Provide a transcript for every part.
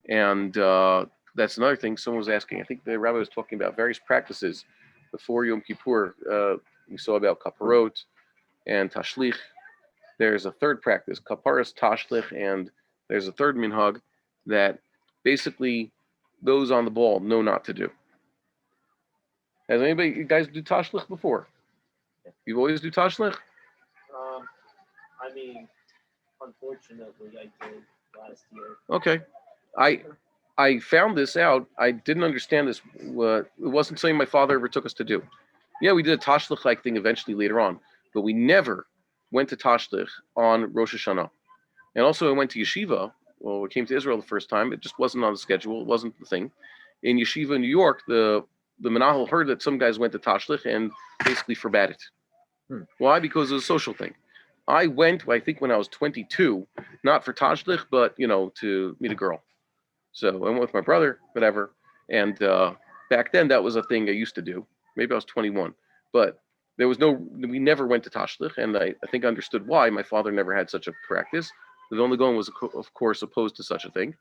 And that's another thing. Someone was asking. I think the rabbi was talking about various practices before Yom Kippur. We saw about kaparot and tashlich. There's a third practice, kaparas tashlich, and there's a third minhag that basically those on the ball know not to do. Has anybody, you guys do tashlich before? You always do tashlich? I mean, unfortunately, I did last year. Okay. I found this out. I didn't understand this. It wasn't something my father ever took us to do. Yeah, we did a tashlich like thing eventually later on, but we never went to tashlich on Rosh Hashanah. And also, I went to yeshiva. Well, we came to Israel the first time. It just wasn't on the schedule. It wasn't the thing. In yeshiva in New York, the menahel heard that some guys went to tashlich and basically forbade it. Why? Because it was a social thing. I went, I think, when I was 22, not for tashlich, but to meet a girl. So I went with my brother, whatever. And back then, that was a thing I used to do. Maybe I was 21, but we never went to tashlich, and I think I understood why. My father never had such a practice. The Vilna Gaon was, of course, opposed to such a thing.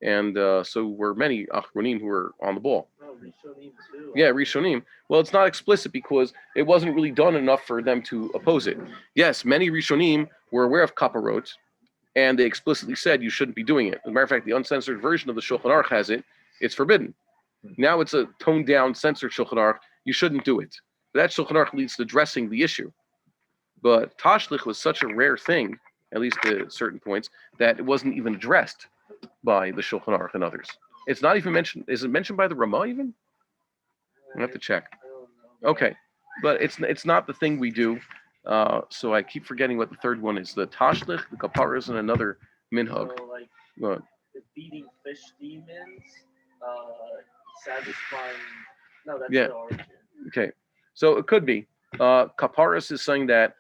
And so were many Achronim who were on the ball. Oh, Rishonim too. Yeah, Rishonim. Well, it's not explicit because it wasn't really done enough for them to oppose it. Yes, many Rishonim were aware of kaparot, and they explicitly said you shouldn't be doing it. As a matter of fact, the uncensored version of the Shulchan Aruch has it. It's forbidden. Now it's a toned-down, censored Shulchan Aruch. You shouldn't do it. But that Shulchan Aruch leads to addressing the issue. But tashlich was such a rare thing, at least at certain points, that it wasn't even addressed by the Shulchan Aruch and others. It's not even mentioned. Is it mentioned by the Ramah even? I have to check. I don't know. Okay, but it's not the thing we do. So I keep forgetting what the third one is. The tashlich, the kaparas, and another minhag. So, like What? the feeding fish demons, satisfying. No, that's Yeah. the origin. Okay, so it could be. Kaparas is saying that.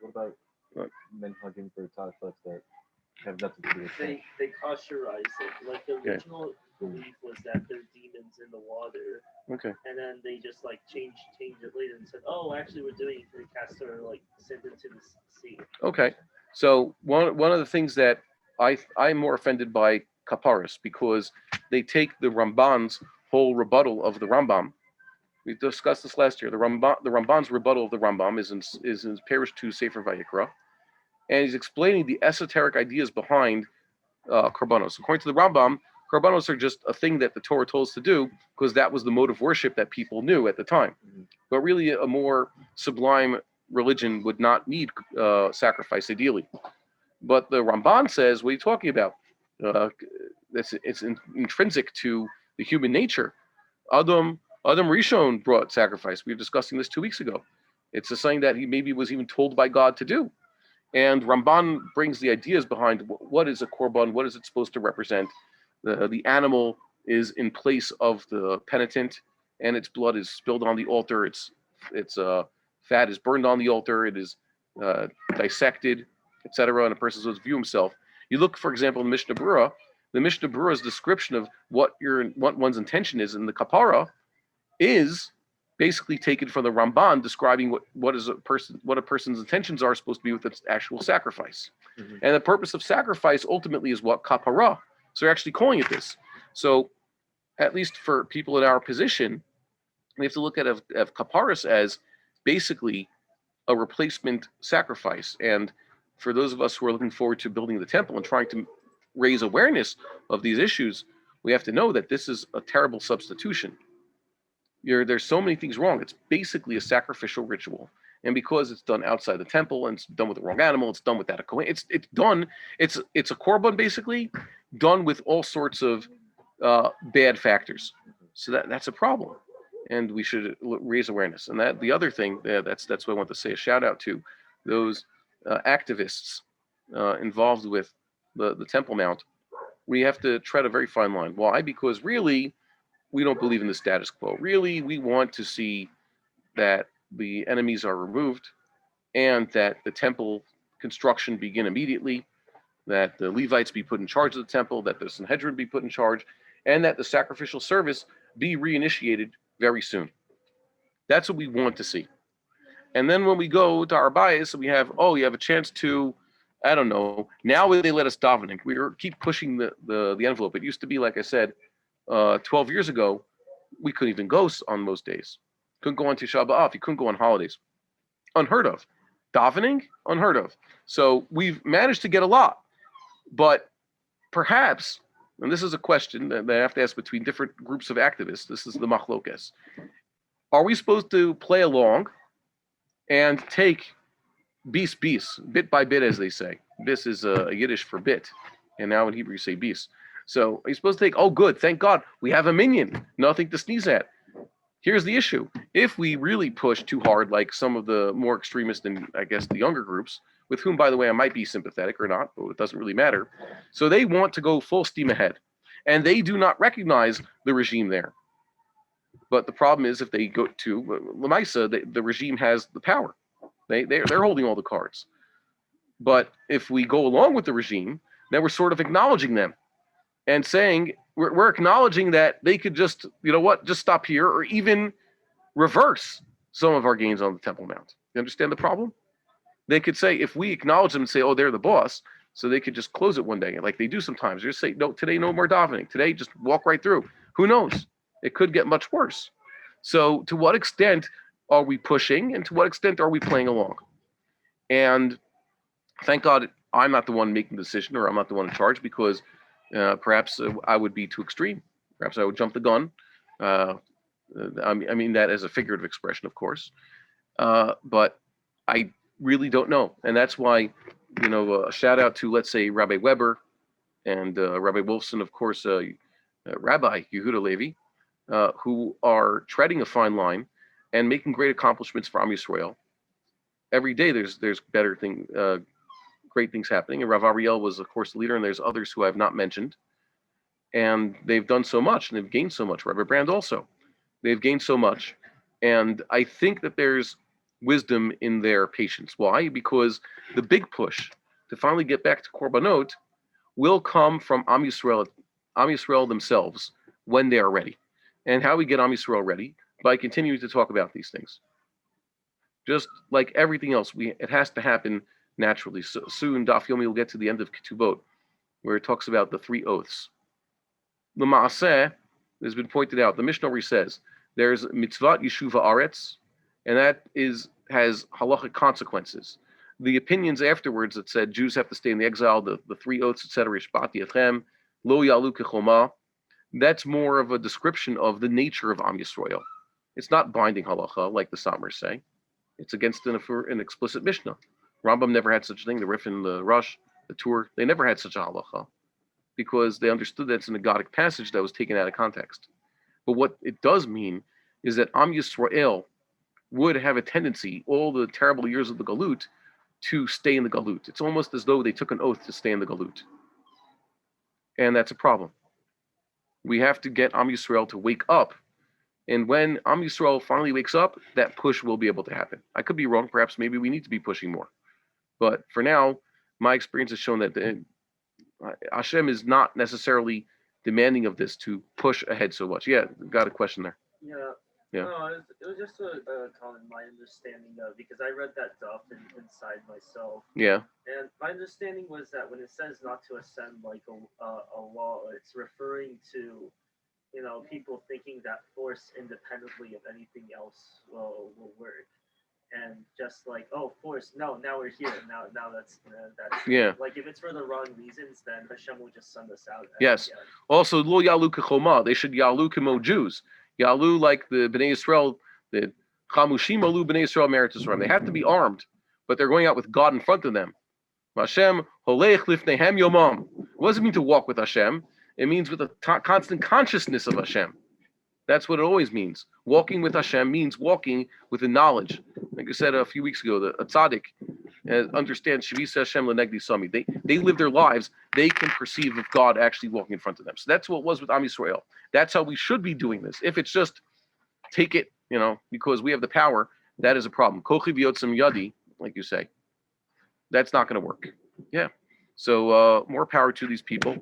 What about What? men hugging for tashlich that have nothing to do with fish? They cautionize it. Like the Okay. original belief was that there's demons in the water, Okay. and then they just like changed it later and said, oh, actually we're doing it to cast or like send it to the sea. Okay. So one of the things that I'm more offended by kaparas because they take the Ramban's whole rebuttal of the Rambam. We discussed this last year. The Ramban's rebuttal of the Rambam is in Parish 2 Sefer Vayikra, and he's explaining the esoteric ideas behind korbanos. According to the Rambam, korbanos are just a thing that the Torah told us to do because that was the mode of worship that people knew at the time. But really, a more sublime religion would not need sacrifice, ideally. But the Ramban says, what are you talking about? It's intrinsic to the human nature. Adam Rishon brought sacrifice. We were discussing this 2 weeks ago. It's a thing that he maybe was even told by God to do. And Ramban brings the ideas behind what is a korban, what is it supposed to represent. The animal is in place of the penitent, and its blood is spilled on the altar. Its fat is burned on the altar. It is dissected, etc. And a person is supposed to view himself. You look, for example, in Mishnah Berurah. The Mishnah Berurah's description of what one's intention is in the kapara is basically taken from the Ramban, describing what a person's intentions are supposed to be with its actual sacrifice. And the purpose of sacrifice ultimately is what? Kapara. So they're actually calling it this. So at least for people in our position, we have to look at kaparas as basically a replacement sacrifice. And for those of us who are looking forward to building the temple and trying to raise awareness of these issues, we have to know that this is a terrible substitution. There's so many things wrong. It's basically a sacrificial ritual. And because it's done outside the temple and it's done with the wrong animal, it's done without a kohen. It's a korban basically done with all sorts of bad factors. So that's a problem, and we should raise awareness. And that the other thing, that's what I want to say. A shout out to those activists involved with the Temple Mount. We have to tread a very fine line. Why? Because really, we don't believe in the status quo. Really, we want to see that the enemies are removed and that the temple construction begin immediately, that the Levites be put in charge of the temple, that the Sanhedrin be put in charge, and that the sacrificial service be reinitiated very soon. That's what we want to see. And then when we go to our bias, we have, you have a chance to I don't know. Now they let us davening. Keep pushing the envelope. It used to be, like I said, 12 years ago, we couldn't even go on most days. Couldn't go on Tisha B'Av. You couldn't go on holidays. Unheard of. Davening, unheard of. So we've managed to get a lot, but perhaps, and this is a question that I have to ask between different groups of activists. This is the machlokes. Are we supposed to play along and take bis, bit by bit, as they say? Bis is a Yiddish for bit, and now in Hebrew you say bis. So are you supposed to take, oh good, thank God, we have a minion, nothing to sneeze at. Here's the issue. If we really push too hard, like some of the more extremist and I guess the younger groups, with whom, by the way, I might be sympathetic or not, but it doesn't really matter. So they want to go full steam ahead, and they do not recognize the regime there. But the problem is, if they go to Lamaisa, the regime has the power. They're holding all the cards. But if we go along with the regime, then we're sort of acknowledging them and saying we're acknowledging that they could just, you know what, just stop here or even reverse some of our gains on the Temple Mount. You understand the problem? They could say, if we acknowledge them and say, oh, they're the boss, so they could just close it one day, like they do sometimes. They just say, no, today no more davening. Today, just walk right through. Who knows? It could get much worse. So to what extent are we pushing, and to what extent are we playing along? And thank God I'm not the one making the decision, or I'm not the one in charge, because perhaps I would be too extreme. Perhaps I would jump the gun. I mean that as a figurative expression, of course. But I really don't know. And that's why, a shout out to, let's say, Rabbi Weber and Rabbi Wolfson, of course, Rabbi Yehuda Levi, who are treading a fine line and making great accomplishments for Am Yisrael. Every day there's better great things happening. And Rav Ariel was, of course, the leader, and there's others who I've not mentioned. And they've done so much, and they've gained so much. Rabbi Brand also. They've gained so much. And I think that there's wisdom in their patience. Why? Because the big push to finally get back to Korbanot will come from Am Yisrael themselves when they are ready. And how we get Am Yisrael ready? By continuing to talk about these things. Just like everything else, it has to happen naturally. So soon, Daf Yomi will get to the end of Ketubot, where it talks about the 3 oaths. L'maaseh has been pointed out. The Mishnah says there's mitzvat yeshuva aretz, and that has halachic consequences. The opinions afterwards that said Jews have to stay in the exile, the 3 oaths, etc. Yishbati Echem, lo yalu kechoma. That's more of a description of the nature of Am Yisrael. It's not binding halacha like the Samars say. It's against an explicit Mishnah. Rambam never had such a thing. The Rif and the Rush, the Tur, they never had such a halacha because they understood that it's an agadic passage that was taken out of context. But what it does mean is that Am Yisrael would have a tendency, all the terrible years of the Galut, to stay in the Galut. It's almost as though they took an oath to stay in the Galut. And that's a problem. We have to get Am Yisrael to wake up. And when Am Yisrael finally wakes up, that push will be able to happen. I could be wrong. Perhaps maybe we need to be pushing more. But for now, my experience has shown that Hashem is not necessarily demanding of this to push ahead so much. Yeah, got a question there. Yeah. Yeah. No, it was just a comment, my understanding of, because I read that stuff inside myself. Yeah. And my understanding was that when it says not to ascend like a wall, it's referring to, people thinking that force independently of anything else will work. And just like, oh, force, no, now we're here. Now that's yeah. Like if it's for the wrong reasons, then Hashem will just send us out. Yes. Again. Also, lo yalu kechoma. They should yalu kemo Jews. Yalu like the Bnei Yisrael, the chamushim alu Bnei Yisrael meritus ram. They have to be armed, but they're going out with God in front of them. Hashem holech lifnehem yomam. What does it mean to walk with Hashem? It means with a constant consciousness of Hashem. That's what it always means. Walking with Hashem means walking with the knowledge. Like I said a few weeks ago, a tzaddik understands Shavisa Hashem lenegdi sami. They live their lives. They can perceive of God actually walking in front of them. So that's what it was with Am Yisrael. That's how we should be doing this. If it's just take it, because we have the power, that is a problem. Kochi v'yotzim yadi, like you say, that's not going to work. Yeah. So more power to these people,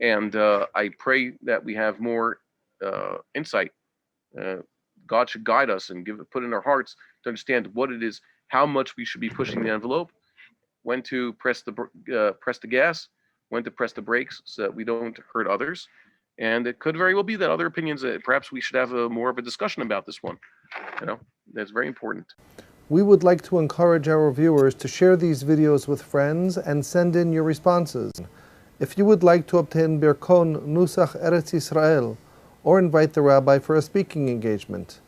and I pray that we have more insight. God should guide us and put in our hearts to understand what it is, how much we should be pushing the envelope, when to press the gas, when to press the brakes, so that we don't hurt others. And it could very well be that other opinions, perhaps we should have more of a discussion about this one. That's very important. We would like to encourage our viewers to share these videos with friends and send in your responses. If you would like to obtain Birkon Nusach Eretz Yisrael or invite the rabbi for a speaking engagement,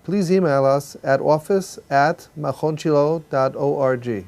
please email us at office@machonshilo.org.